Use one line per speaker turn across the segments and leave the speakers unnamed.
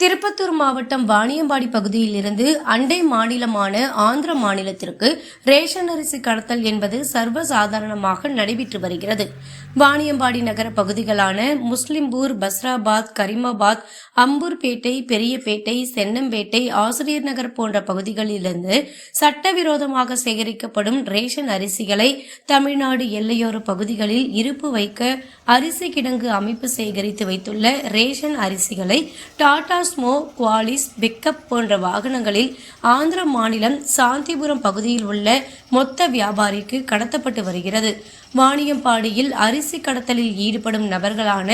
திருப்பத்தூர் மாவட்டம் வாணியம்பாடி பகுதியில் இருந்து அண்டை மாநிலமான ஆந்திர மாநிலத்திற்கு ரேஷன் அரிசி கடத்தல் என்பது சர்வசாதாரணமாக நடைபெற்று வருகிறது. வாணியம்பாடி நகர பகுதிகளான முஸ்லிம்பூர், பஸ்ராபாத், கரிமாபாத், அம்பூர்பேட்டை, பெரியபேட்டை, சென்னம்பேட்டை, ஆசிரியர் நகர் போன்ற பகுதிகளிலிருந்து சட்டவிரோதமாக சேகரிக்கப்படும் ரேஷன் அரிசிகளை தமிழ்நாடு எல்லையோர பகுதிகளில் இருப்பு வைக்க அரிசி கிடங்கு அமைப்பு சேகரித்து வைத்துள்ள ரேஷன் அரிசிகளை டாடா ஸ்மோ, குவாலிஸ், பிக்கப் போன்ற வாகனங்களில் ஆந்திர மாநிலம் சாந்திபுரம் பகுதியில் உள்ள மொத்த வியாபாரிக்கு கடத்தப்பட்டு வருகிறது. வாணியம்பாடியில் அரிசி கடத்தலில் ஈடுபடும் நபர்களான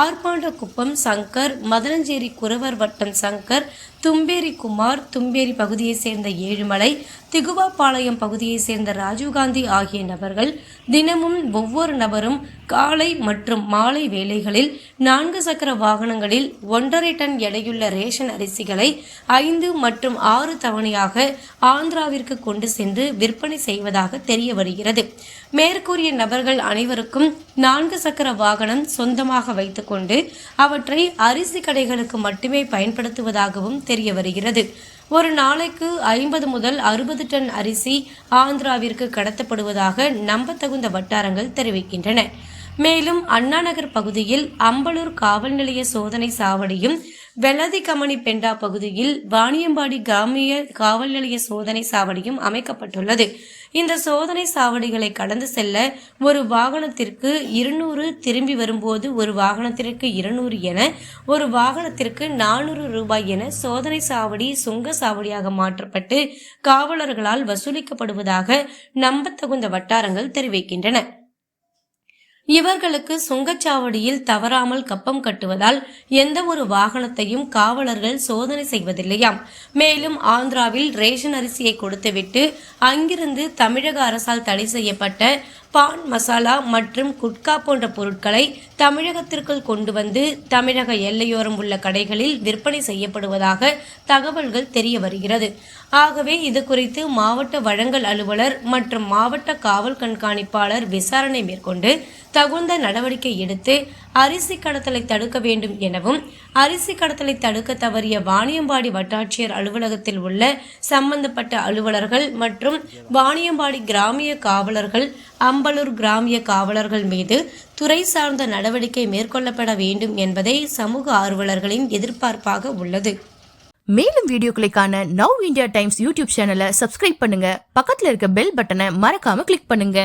ஆர்ப்பாண்டகுப்பம் சங்கர், மதனஞ்சேரி குறவர் வட்டம் சங்கர், தும்பேரி குமார், தும்பேரி பகுதியைச் சேர்ந்த ஏழுமலை, திகுவாபாளையம் பகுதியைச் சேர்ந்த ராஜீவ்காந்தி ஆகிய நபர்கள் தினமும் ஒவ்வொரு நபரும் காலை மற்றும் மாலை வேளைகளில் 4 சக்கர வாகனங்களில் 1.5 டன் எடையுள்ள ரேஷன் அரிசிகளை 5 மற்றும் 6 தவணையாக ஆந்திராவிற்கு கொண்டு சென்று விற்பனை செய்வதாக தெரிய வருகிறது. மேற்கூறிய நபர்கள் அனைவருக்கும் 4 சக்கர வாகனம் சொந்தமாக வைத்துக்கொண்டு அவற்றை அரிசி கடைகளுக்கு மட்டுமே பயன்படுத்துவதாகவும் தெரிய வருகிறது. ஒரு நாளைக்கு 50 முதல் 60 டன் அரிசி ஆந்திராவிற்கு கடத்தப்படுவதாக நம்பத்தகுந்த வட்டாரங்கள் தெரிவிக்கின்றன. மேலும் அண்ணாநகர் பகுதியில் அம்பலூர் காவல் நிலைய சோதனை சாவடியும், வெள்ளதிகமணி பெண்டா பகுதியில் வாணியம்பாடி கிராமிய காவல் நிலைய சோதனை சாவடியும் அமைக்கப்பட்டுள்ளது. இந்த சோதனை சாவடிகளை கடந்து செல்ல ஒரு வாகனத்திற்கு 200, திரும்பி வரும்போது ஒரு வாகனத்திற்கு 200 என, ஒரு வாகனத்திற்கு 400 ரூபாய் என சோதனை சாவடி சுங்க சாவடியாக மாற்றப்பட்டு காவலர்களால் வசூலிக்கப்படுவதாக நம்பத்தகுந்த வட்டாரங்கள் தெரிவிக்கின்றன. இவர்களுக்கு சுங்கச்சாவடியில் தவறாமல் கப்பம் கட்டுவதால் எந்த ஒரு வாகனத்தையும் காவலர்கள் சோதனை செய்வதில்லையாம். மேலும் ஆந்திராவில் ரேஷன் அரிசியை கொடுத்துவிட்டு அங்கிருந்து தமிழக அரசால் தடை செய்யப்பட்ட பான் மசாலா மற்றும் குட்கா போன்ற பொருட்களை தமிழகத்திற்குள் கொண்டு வந்து தமிழக எல்லையோரம் உள்ள கடைகளில் விற்பனை செய்யப்படுவதாக தகவல்கள் தெரிய வருகிறது. ஆகவே இது குறித்து மாவட்ட வழங்கல் அலுவலர் மற்றும் மாவட்ட காவல் கண்காணிப்பாளர் விசாரணை மேற்கொண்டு தகுந்த நடவடிக்கை எடுத்து அரிசி கடத்தலை தடுக்க வேண்டும் எனவும், அரிசி கடத்தலை தடுக்க தவறிய வாணியம்பாடி வட்டாட்சியர் அலுவலகத்தில் உள்ள சம்பந்தப்பட்ட அலுவலர்கள் மற்றும் வாணியம்பாடி கிராமிய காவலர்கள், அம்பலூர் கிராமிய காவலர்கள் மீது துறை சார்ந்த நடவடிக்கை மேற்கொள்ளப்பட வேண்டும் என்பதே சமூக ஆர்வலர்களின் எதிர்பார்ப்பாக உள்ளது.
மேலும் வீடியோக்களை காண நவ் இந்தியா டைம்ஸ் யூடியூப் சேனலை சப்ஸ்கிரைப் பண்ணுங்க. பக்கத்துல இருக்க பெல் பட்டனை மறக்காம கிளிக் பண்ணுங்க.